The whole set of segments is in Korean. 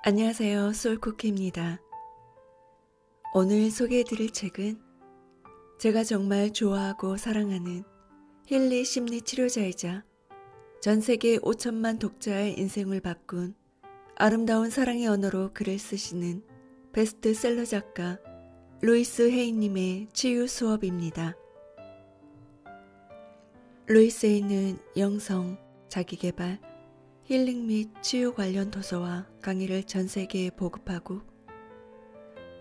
안녕하세요. 솔쿠키입니다. 오늘 소개해드릴 책은 제가 정말 좋아하고 사랑하는 힐리 심리 치료자이자 전 세계 5천만 독자의 인생을 바꾼 아름다운 사랑의 언어로 글을 쓰시는 베스트셀러 작가 루이스 헤이님의 치유 수업입니다. 루이스 헤이는 영성, 자기계발, 힐링 및 치유 관련 도서와 강의를 전 세계에 보급하고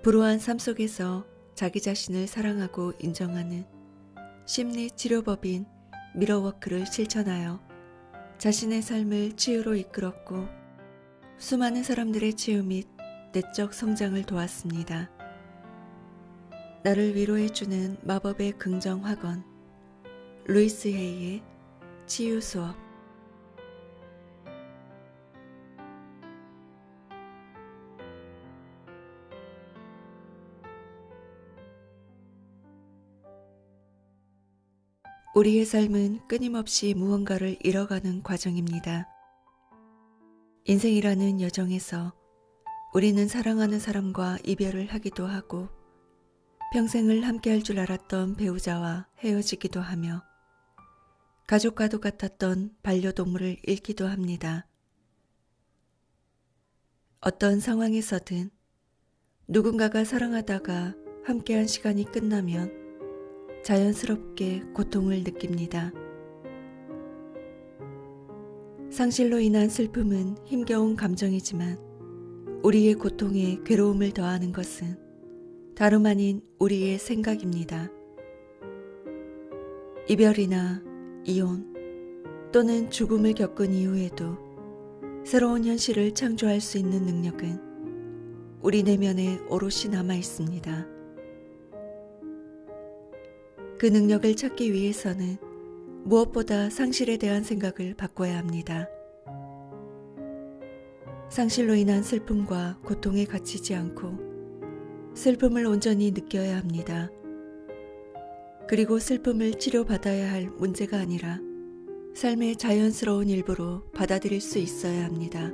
불우한 삶 속에서 자기 자신을 사랑하고 인정하는 심리 치료법인 미러워크를 실천하여 자신의 삶을 치유로 이끌었고 수많은 사람들의 치유 및 내적 성장을 도왔습니다. 나를 위로해주는 마법의 긍정 학원 루이스 헤이의 치유 수업. 우리의 삶은 끊임없이 무언가를 잃어가는 과정입니다. 인생이라는 여정에서 우리는 사랑하는 사람과 이별을 하기도 하고 평생을 함께할 줄 알았던 배우자와 헤어지기도 하며 가족과도 같았던 반려동물을 잃기도 합니다. 어떤 상황에서든 누군가가 사랑하다가 함께한 시간이 끝나면 자연스럽게 고통을 느낍니다. 상실로 인한 슬픔은 힘겨운 감정이지만 우리의 고통에 괴로움을 더하는 것은 다름 아닌 우리의 생각입니다. 이별이나 이혼 또는 죽음을 겪은 이후에도 새로운 현실을 창조할 수 있는 능력은 우리 내면에 오롯이 남아 있습니다. 그 능력을 찾기 위해서는 무엇보다 상실에 대한 생각을 바꿔야 합니다. 상실로 인한 슬픔과 고통에 갇히지 않고 슬픔을 온전히 느껴야 합니다. 그리고 슬픔을 치료받아야 할 문제가 아니라 삶의 자연스러운 일부로 받아들일 수 있어야 합니다.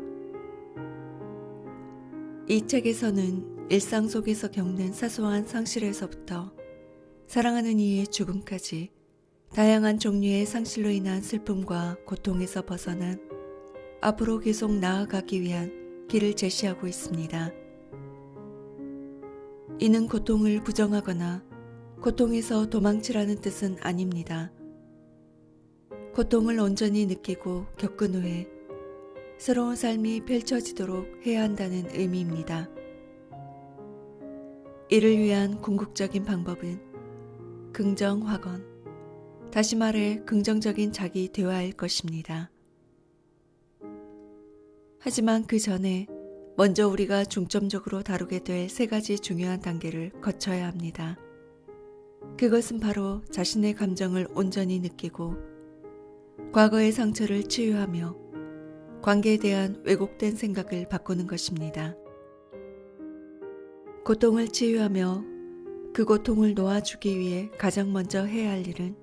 이 책에서는 일상 속에서 겪는 사소한 상실에서부터 사랑하는 이의 죽음까지 다양한 종류의 상실로 인한 슬픔과 고통에서 벗어난 앞으로 계속 나아가기 위한 길을 제시하고 있습니다. 이는 고통을 부정하거나 고통에서 도망치라는 뜻은 아닙니다. 고통을 온전히 느끼고 겪은 후에 새로운 삶이 펼쳐지도록 해야 한다는 의미입니다. 이를 위한 궁극적인 방법은 긍정 확언, 다시 말해 긍정적인 자기 대화일 것입니다. 하지만 그 전에 먼저 우리가 중점적으로 다루게 될 세 가지 중요한 단계를 거쳐야 합니다. 그것은 바로 자신의 감정을 온전히 느끼고 과거의 상처를 치유하며 관계에 대한 왜곡된 생각을 바꾸는 것입니다. 고통을 치유하며 그 고통을 놓아주기 위해 가장 먼저 해야 할 일은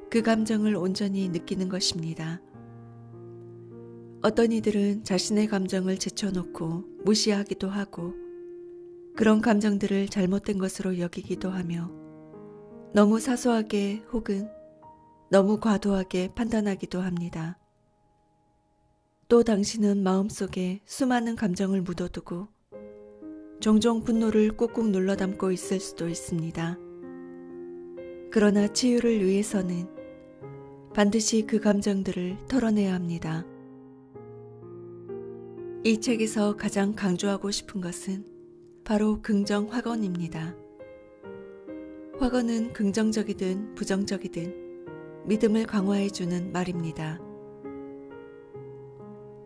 그 감정을 온전히 느끼는 것입니다. 어떤 이들은 자신의 감정을 제쳐놓고 무시하기도 하고 그런 감정들을 잘못된 것으로 여기기도 하며 너무 사소하게 혹은 너무 과도하게 판단하기도 합니다. 또 당신은 마음속에 수많은 감정을 묻어두고 종종 분노를 꾹꾹 눌러 담고 있을 수도 있습니다. 그러나 치유를 위해서는 반드시 그 감정들을 털어내야 합니다. 이 책에서 가장 강조하고 싶은 것은 바로 긍정 확언입니다. 확언은 긍정적이든 부정적이든 믿음을 강화해주는 말입니다.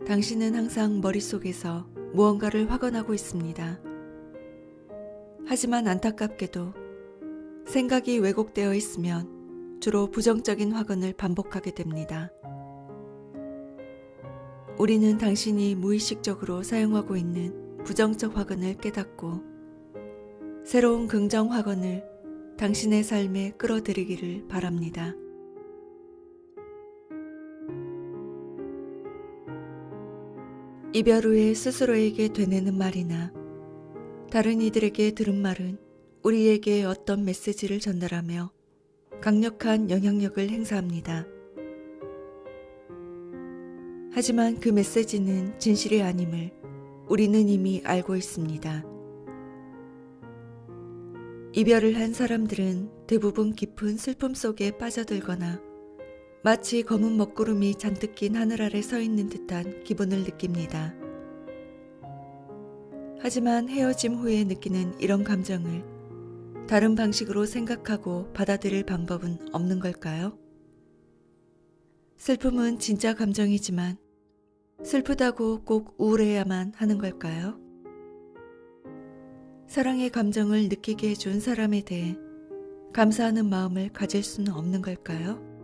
당신은 항상 머릿속에서 무언가를 확언하고 있습니다. 하지만 안타깝게도 생각이 왜곡되어 있으면 주로 부정적인 확언을 반복하게 됩니다. 우리는 당신이 무의식적으로 사용하고 있는 부정적 확언을 깨닫고 새로운 긍정 확언을 당신의 삶에 끌어들이기를 바랍니다. 이별 후에 스스로에게 되뇌는 말이나 다른 이들에게 들은 말은 우리에게 어떤 메시지를 전달하며 강력한 영향력을 행사합니다. 하지만 그 메시지는 진실이 아님을 우리는 이미 알고 있습니다. 이별을 한 사람들은 대부분 깊은 슬픔 속에 빠져들거나 마치 검은 먹구름이 잔뜩 낀 하늘 아래 서 있는 듯한 기분을 느낍니다. 하지만 헤어짐 후에 느끼는 이런 감정을 다른 방식으로 생각하고 받아들일 방법은 없는 걸까요? 슬픔은 진짜 감정이지만 슬프다고 꼭 우울해야만 하는 걸까요? 사랑의 감정을 느끼게 해준 사람에 대해 감사하는 마음을 가질 수는 없는 걸까요?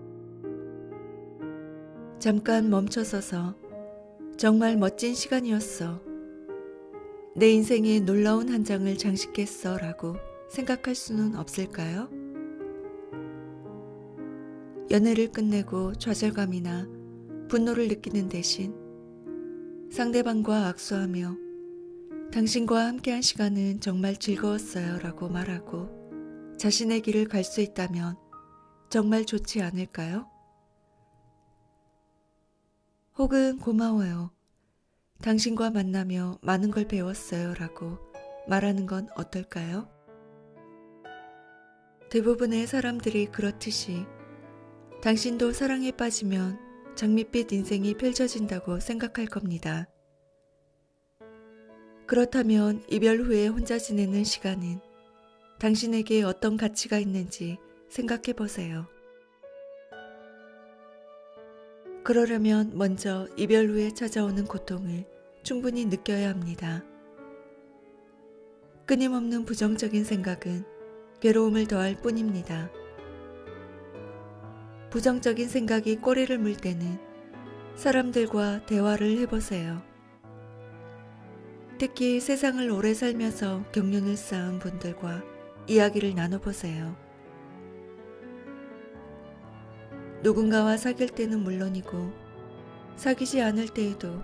잠깐 멈춰서서 정말 멋진 시간이었어. 내 인생에 놀라운 한 장을 장식했어 라고 생각할 수는 없을까요? 연애를 끝내고 좌절감이나 분노를 느끼는 대신 상대방과 악수하며 당신과 함께한 시간은 정말 즐거웠어요 라고 말하고 자신의 길을 갈 수 있다면 정말 좋지 않을까요? 혹은 고마워요. 당신과 만나며 많은 걸 배웠어요 라고 말하는 건 어떨까요? 대부분의 사람들이 그렇듯이 당신도 사랑에 빠지면 장밋빛 인생이 펼쳐진다고 생각할 겁니다. 그렇다면 이별 후에 혼자 지내는 시간은 당신에게 어떤 가치가 있는지 생각해 보세요. 그러려면 먼저 이별 후에 찾아오는 고통을 충분히 느껴야 합니다. 끊임없는 부정적인 생각은 괴로움을 더할 뿐입니다. 부정적인 생각이 꼬리를 물 때는 사람들과 대화를 해보세요. 특히 세상을 오래 살면서 경륜을 쌓은 분들과 이야기를 나눠보세요. 누군가와 사귈 때는 물론이고 사귀지 않을 때에도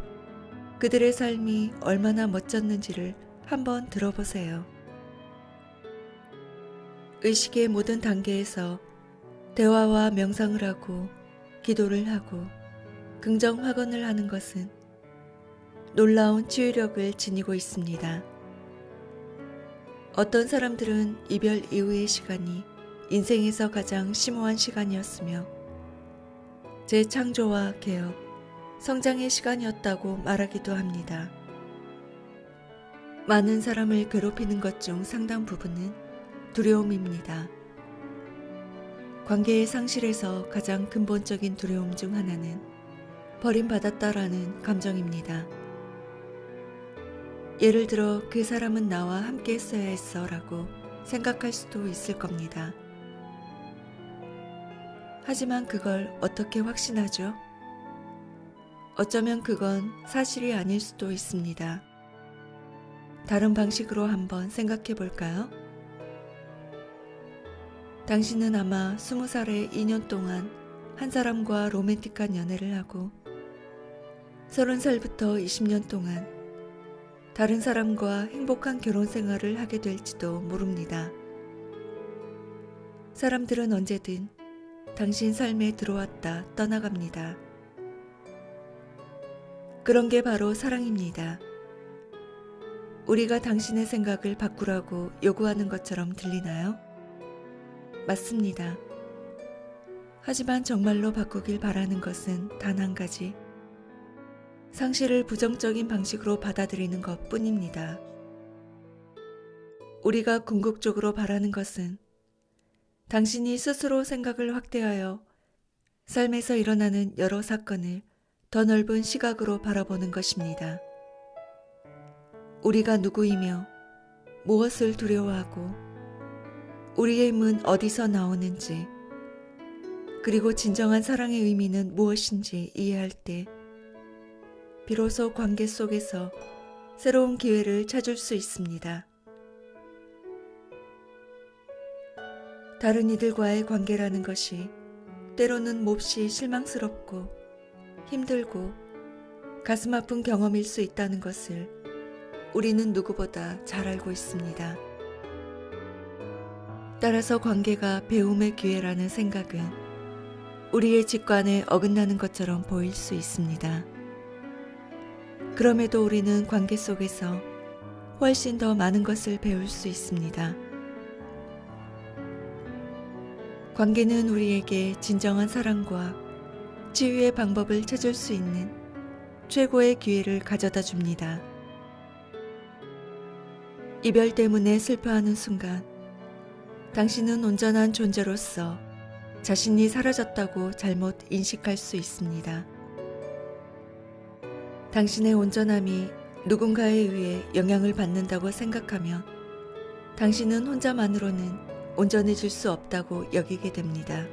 그들의 삶이 얼마나 멋졌는지를 한번 들어보세요. 의식의 모든 단계에서 대화와 명상을 하고 기도를 하고 긍정 확언을 하는 것은 놀라운 치유력을 지니고 있습니다. 어떤 사람들은 이별 이후의 시간이 인생에서 가장 심오한 시간이었으며 재창조와 개혁, 성장의 시간이었다고 말하기도 합니다. 많은 사람을 괴롭히는 것 중 상당 부분은 두려움입니다. 관계의 상실에서 가장 근본적인 두려움 중 하나는 버림받았다라는 감정입니다. 예를 들어 그 사람은 나와 함께 했어야 했어 라고 생각할 수도 있을 겁니다. 하지만 그걸 어떻게 확신하죠? 어쩌면 그건 사실이 아닐 수도 있습니다. 다른 방식으로 한번 생각해 볼까요? 당신은 아마 20살에 2년 동안 한 사람과 로맨틱한 연애를 하고 30살부터 20년 동안 다른 사람과 행복한 결혼 생활을 하게 될지도 모릅니다. 사람들은 언제든 당신 삶에 들어왔다 떠나갑니다. 그런 게 바로 사랑입니다. 우리가 당신의 생각을 바꾸라고 요구하는 것처럼 들리나요? 맞습니다. 하지만 정말로 바꾸길 바라는 것은 단 한 가지. 상실을 부정적인 방식으로 받아들이는 것 뿐입니다. 우리가 궁극적으로 바라는 것은 당신이 스스로 생각을 확대하여 삶에서 일어나는 여러 사건을 더 넓은 시각으로 바라보는 것입니다. 우리가 누구이며 무엇을 두려워하고 우리의 힘은 어디서 나오는지 그리고 진정한 사랑의 의미는 무엇인지 이해할 때 비로소 관계 속에서 새로운 기회를 찾을 수 있습니다. 다른 이들과의 관계라는 것이 때로는 몹시 실망스럽고 힘들고 가슴 아픈 경험일 수 있다는 것을 우리는 누구보다 잘 알고 있습니다. 따라서 관계가 배움의 기회라는 생각은 우리의 직관에 어긋나는 것처럼 보일 수 있습니다. 그럼에도 우리는 관계 속에서 훨씬 더 많은 것을 배울 수 있습니다. 관계는 우리에게 진정한 사랑과 치유의 방법을 찾을 수 있는 최고의 기회를 가져다 줍니다. 이별 때문에 슬퍼하는 순간, 당신은 온전한 존재로서 자신이 사라졌다고 잘못 인식할 수 있습니다. 당신의 온전함이 누군가에 의해 영향을 받는다고 생각하면 당신은 혼자만으로는 온전해질 수 없다고 여기게 됩니다.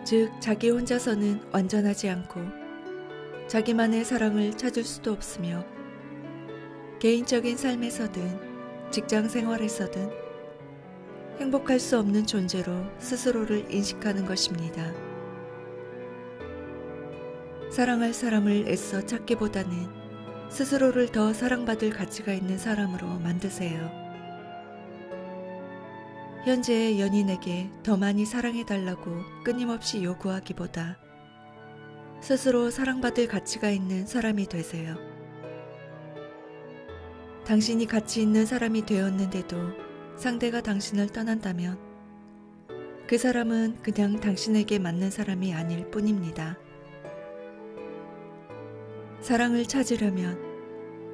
즉, 자기 혼자서는 완전하지 않고 자기만의 사랑을 찾을 수도 없으며 개인적인 삶에서든 직장 생활에서든 행복할 수 없는 존재로 스스로를 인식하는 것입니다. 사랑할 사람을 애써 찾기보다는 스스로를 더 사랑받을 가치가 있는 사람으로 만드세요. 현재의 연인에게 더 많이 사랑해달라고 끊임없이 요구하기보다 스스로 사랑받을 가치가 있는 사람이 되세요. 당신이 가치 있는 사람이 되었는데도 상대가 당신을 떠난다면 그 사람은 그냥 당신에게 맞는 사람이 아닐 뿐입니다. 사랑을 찾으려면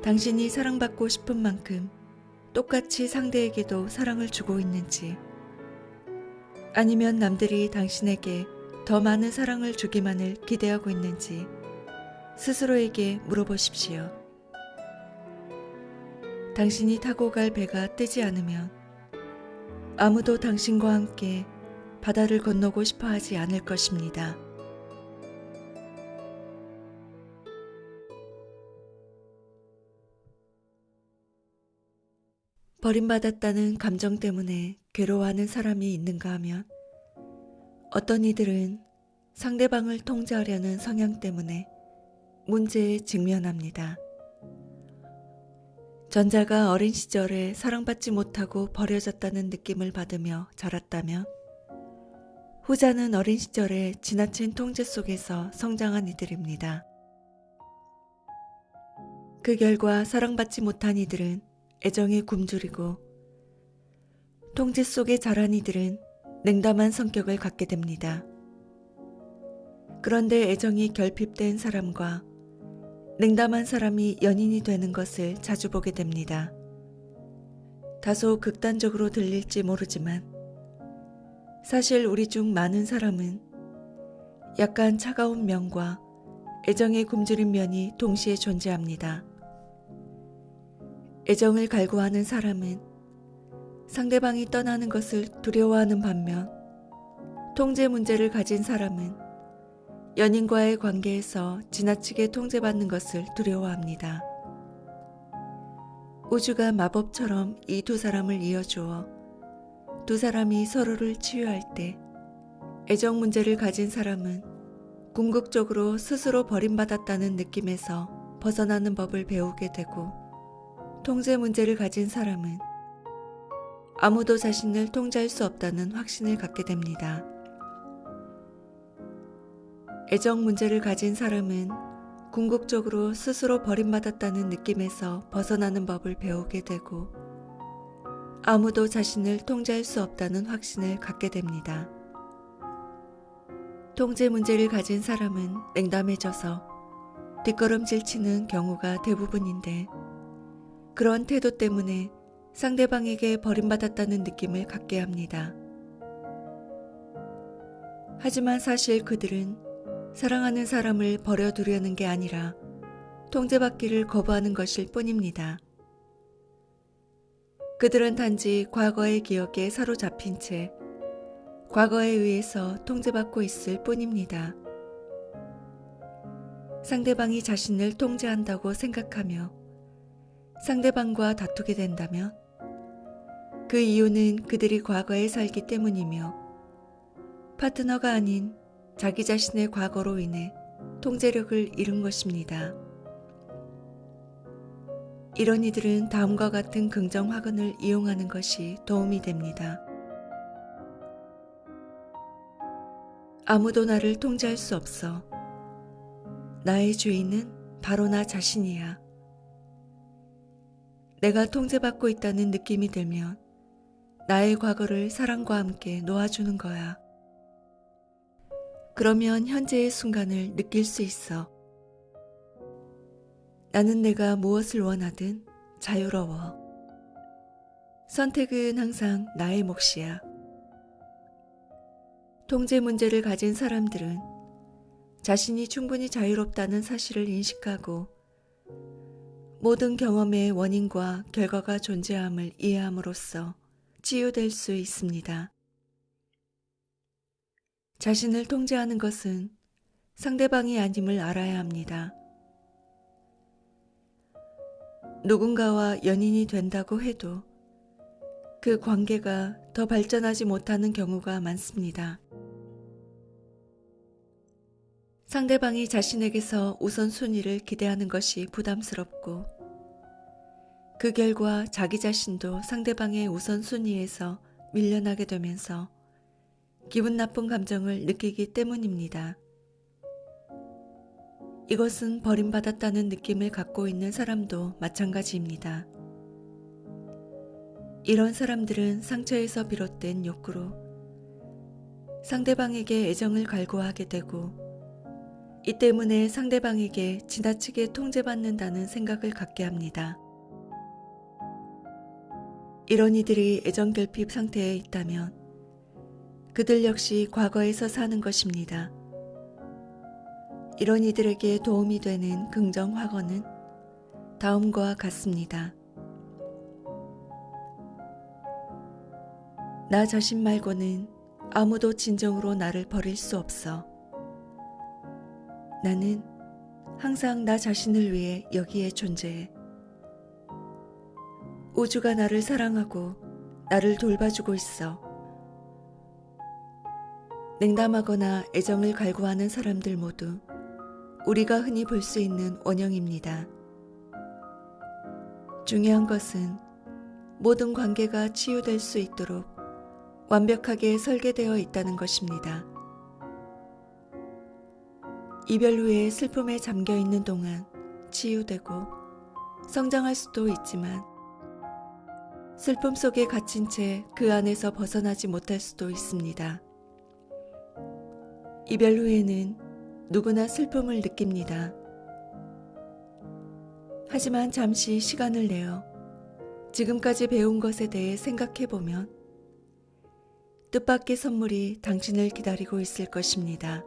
당신이 사랑받고 싶은 만큼 똑같이 상대에게도 사랑을 주고 있는지, 아니면 남들이 당신에게 더 많은 사랑을 주기만을 기대하고 있는지 스스로에게 물어보십시오. 당신이 타고 갈 배가 뜨지 않으면 아무도 당신과 함께 바다를 건너고 싶어 하지 않을 것입니다. 버림받았다는 감정 때문에 괴로워하는 사람이 있는가 하면 어떤 이들은 상대방을 통제하려는 성향 때문에 문제에 직면합니다. 전자가 어린 시절에 사랑받지 못하고 버려졌다는 느낌을 받으며 자랐다면 후자는 어린 시절에 지나친 통제 속에서 성장한 이들입니다. 그 결과 사랑받지 못한 이들은 애정에 굶주리고 통제 속에 자란 이들은 냉담한 성격을 갖게 됩니다. 그런데 애정이 결핍된 사람과 냉담한 사람이 연인이 되는 것을 자주 보게 됩니다. 다소 극단적으로 들릴지 모르지만 사실 우리 중 많은 사람은 약간 차가운 면과 애정에 굶주린 면이 동시에 존재합니다. 애정을 갈구하는 사람은 상대방이 떠나는 것을 두려워하는 반면 통제 문제를 가진 사람은 연인과의 관계에서 지나치게 통제받는 것을 두려워합니다. 우주가 마법처럼 이 두 사람을 이어주어 두 사람이 서로를 치유할 때 애정 문제를 가진 사람은 궁극적으로 스스로 버림받았다는 느낌에서 벗어나는 법을 배우게 되고, 통제 문제를 가진 사람은 아무도 자신을 통제할 수 없다는 확신을 갖게 됩니다. 애정 문제를 가진 사람은 궁극적으로 스스로 버림받았다는 느낌에서 벗어나는 법을 배우게 되고 아무도 자신을 통제할 수 없다는 확신을 갖게 됩니다. 통제 문제를 가진 사람은 냉담해져서 뒷걸음질 치는 경우가 대부분인데, 그런 태도 때문에 상대방에게 버림받았다는 느낌을 갖게 합니다. 하지만 사실 그들은 사랑하는 사람을 버려두려는 게 아니라 통제받기를 거부하는 것일 뿐입니다. 그들은 단지 과거의 기억에 사로잡힌 채 과거에 의해서 통제받고 있을 뿐입니다. 상대방이 자신을 통제한다고 생각하며 상대방과 다투게 된다면 그 이유는 그들이 과거에 살기 때문이며 파트너가 아닌 자기 자신의 과거로 인해 통제력을 잃은 것입니다. 이런 이들은 다음과 같은 긍정 확언을 이용하는 것이 도움이 됩니다. 아무도 나를 통제할 수 없어. 나의 주인은 바로 나 자신이야. 내가 통제받고 있다는 느낌이 들면 나의 과거를 사랑과 함께 놓아주는 거야. 그러면 현재의 순간을 느낄 수 있어. 나는 내가 무엇을 원하든 자유로워. 선택은 항상 나의 몫이야. 통제 문제를 가진 사람들은 자신이 충분히 자유롭다는 사실을 인식하고 모든 경험의 원인과 결과가 존재함을 이해함으로써 치유될 수 있습니다. 자신을 통제하는 것은 상대방이 아님을 알아야 합니다. 누군가와 연인이 된다고 해도 그 관계가 더 발전하지 못하는 경우가 많습니다. 상대방이 자신에게서 우선순위를 기대하는 것이 부담스럽고 그 결과 자기 자신도 상대방의 우선순위에서 밀려나게 되면서 기분 나쁜 감정을 느끼기 때문입니다. 이것은 버림받았다는 느낌을 갖고 있는 사람도 마찬가지입니다. 이런 사람들은 상처에서 비롯된 욕구로 상대방에게 애정을 갈구하게 되고 이 때문에 상대방에게 지나치게 통제받는다는 생각을 갖게 합니다. 이런 이들이 애정결핍 상태에 있다면 그들 역시 과거에서 사는 것입니다. 이런 이들에게 도움이 되는 긍정 확언은 다음과 같습니다. 나 자신 말고는 아무도 진정으로 나를 버릴 수 없어. 나는 항상 나 자신을 위해 여기에 존재해. 우주가 나를 사랑하고 나를 돌봐주고 있어. 냉담하거나 애정을 갈구하는 사람들 모두 우리가 흔히 볼 수 있는 원형입니다. 중요한 것은 모든 관계가 치유될 수 있도록 완벽하게 설계되어 있다는 것입니다. 이별 후에 슬픔에 잠겨 있는 동안 치유되고 성장할 수도 있지만 슬픔 속에 갇힌 채 그 안에서 벗어나지 못할 수도 있습니다. 이별 후에는 누구나 슬픔을 느낍니다. 하지만 잠시 시간을 내어 지금까지 배운 것에 대해 생각해보면 뜻밖의 선물이 당신을 기다리고 있을 것입니다.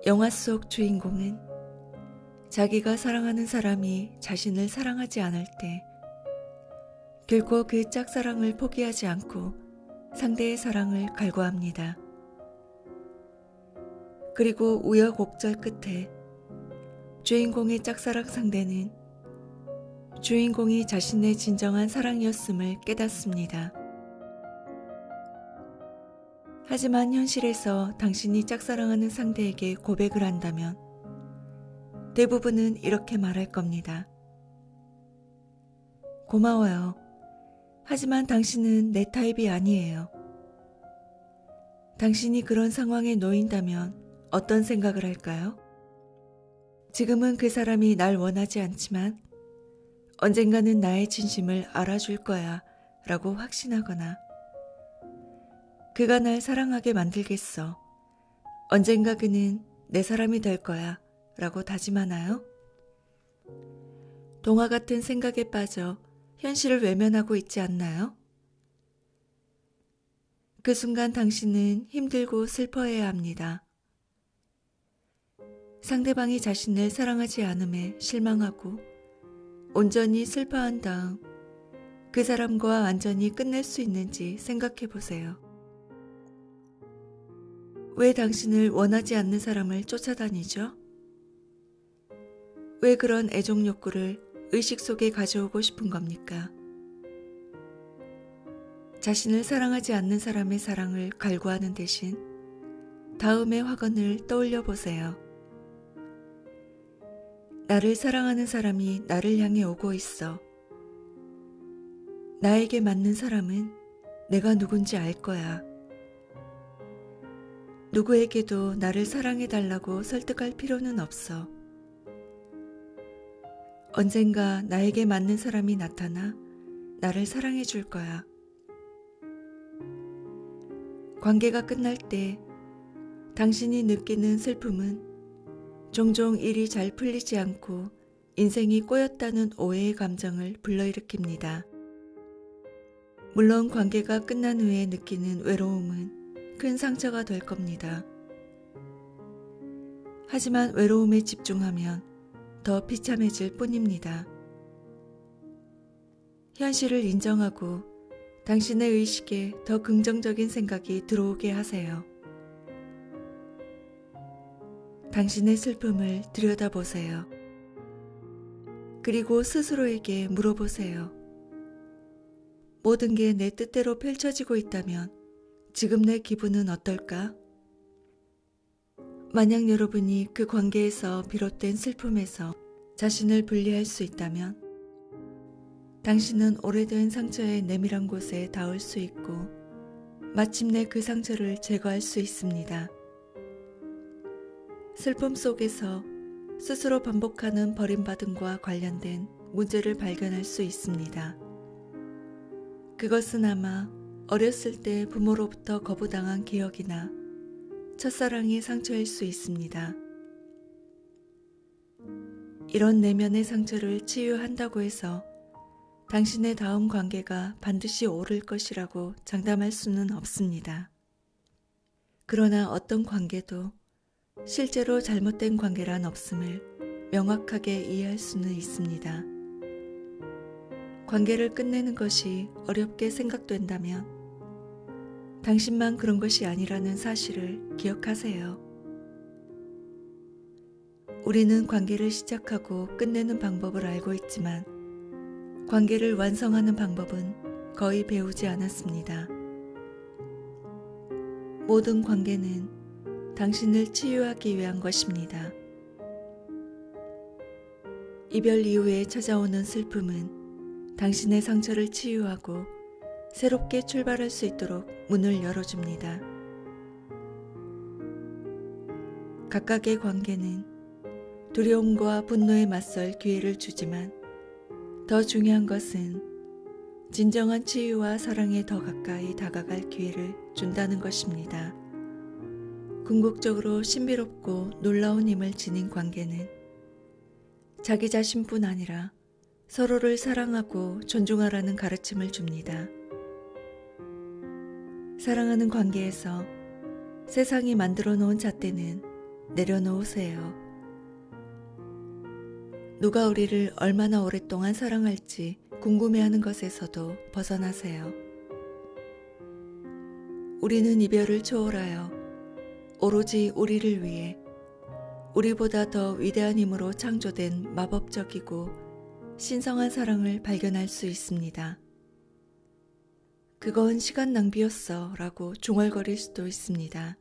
영화 속 주인공은 자기가 사랑하는 사람이 자신을 사랑하지 않을 때 결코 그 짝사랑을 포기하지 않고 상대의 사랑을 갈구합니다. 그리고 우여곡절 끝에 주인공의 짝사랑 상대는 주인공이 자신의 진정한 사랑이었음을 깨닫습니다. 하지만 현실에서 당신이 짝사랑하는 상대에게 고백을 한다면 대부분은 이렇게 말할 겁니다. 고마워요. 하지만 당신은 내 타입이 아니에요. 당신이 그런 상황에 놓인다면 어떤 생각을 할까요? 지금은 그 사람이 날 원하지 않지만 언젠가는 나의 진심을 알아줄 거야 라고 확신하거나 그가 날 사랑하게 만들겠어. 언젠가 그는 내 사람이 될 거야 라고 다짐하나요? 동화 같은 생각에 빠져 현실을 외면하고 있지 않나요? 그 순간 당신은 힘들고 슬퍼해야 합니다. 상대방이 자신을 사랑하지 않음에 실망하고 온전히 슬퍼한 다음 그 사람과 완전히 끝낼 수 있는지 생각해 보세요. 왜 당신을 원하지 않는 사람을 쫓아다니죠? 왜 그런 애정 욕구를 의식 속에 가져오고 싶은 겁니까? 자신을 사랑하지 않는 사람의 사랑을 갈구하는 대신 다음의 확언을 떠올려 보세요. 나를 사랑하는 사람이 나를 향해 오고 있어. 나에게 맞는 사람은 내가 누군지 알 거야. 누구에게도 나를 사랑해달라고 설득할 필요는 없어. 언젠가 나에게 맞는 사람이 나타나 나를 사랑해 줄 거야. 관계가 끝날 때 당신이 느끼는 슬픔은 종종 일이 잘 풀리지 않고 인생이 꼬였다는 오해의 감정을 불러일으킵니다. 물론 관계가 끝난 후에 느끼는 외로움은 큰 상처가 될 겁니다. 하지만 외로움에 집중하면 더 비참해질 뿐입니다. 현실을 인정하고 당신의 의식에 더 긍정적인 생각이 들어오게 하세요. 당신의 슬픔을 들여다보세요. 그리고 스스로에게 물어보세요. 모든 게 내 뜻대로 펼쳐지고 있다면 지금 내 기분은 어떨까? 만약 여러분이 그 관계에서 비롯된 슬픔에서 자신을 분리할 수 있다면 당신은 오래된 상처의 내밀한 곳에 닿을 수 있고 마침내 그 상처를 제거할 수 있습니다. 슬픔 속에서 스스로 반복하는 버림받음과 관련된 문제를 발견할 수 있습니다. 그것은 아마 어렸을 때 부모로부터 거부당한 기억이나 첫사랑의 상처일 수 있습니다. 이런 내면의 상처를 치유한다고 해서 당신의 다음 관계가 반드시 옳을 것이라고 장담할 수는 없습니다. 그러나 어떤 관계도 실제로 잘못된 관계란 없음을 명확하게 이해할 수는 있습니다. 관계를 끝내는 것이 어렵게 생각된다면 당신만 그런 것이 아니라는 사실을 기억하세요. 우리는 관계를 시작하고 끝내는 방법을 알고 있지만 관계를 완성하는 방법은 거의 배우지 않았습니다. 모든 관계는 당신을 치유하기 위한 것입니다. 이별 이후에 찾아오는 슬픔은 당신의 상처를 치유하고 새롭게 출발할 수 있도록 문을 열어줍니다. 각각의 관계는 두려움과 분노에 맞설 기회를 주지만 더 중요한 것은 진정한 치유와 사랑에 더 가까이 다가갈 기회를 준다는 것입니다. 궁극적으로 신비롭고 놀라운 힘을 지닌 관계는 자기 자신뿐 아니라 서로를 사랑하고 존중하라는 가르침을 줍니다. 사랑하는 관계에서 세상이 만들어 놓은 잣대는 내려놓으세요. 누가 우리를 얼마나 오랫동안 사랑할지 궁금해하는 것에서도 벗어나세요. 우리는 이별을 초월하여 오로지 우리를 위해 우리보다 더 위대한 힘으로 창조된 마법적이고 신성한 사랑을 발견할 수 있습니다. 그건 시간 낭비였어 라고 중얼거릴 수도 있습니다.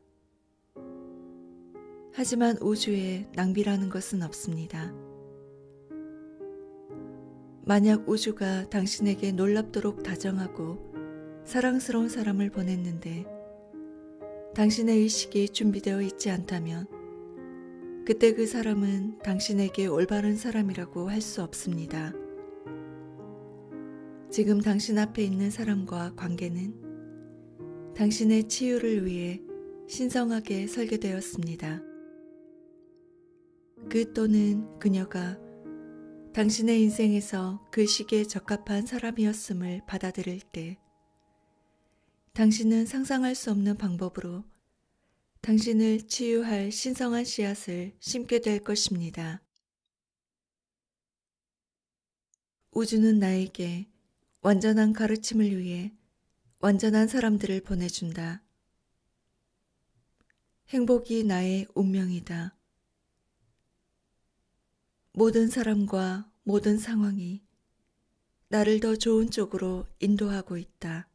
하지만 우주에 낭비라는 것은 없습니다. 만약 우주가 당신에게 놀랍도록 다정하고 사랑스러운 사람을 보냈는데 당신의 의식이 준비되어 있지 않다면 그때 그 사람은 당신에게 올바른 사람이라고 할 수 없습니다. 지금 당신 앞에 있는 사람과 관계는 당신의 치유를 위해 신성하게 설계되었습니다. 그 또는 그녀가 당신의 인생에서 그 시기에 적합한 사람이었음을 받아들일 때 당신은 상상할 수 없는 방법으로 당신을 치유할 신성한 씨앗을 심게 될 것입니다. 우주는 나에게 완전한 가르침을 위해 완전한 사람들을 보내준다. 행복이 나의 운명이다. 모든 사람과 모든 상황이 나를 더 좋은 쪽으로 인도하고 있다.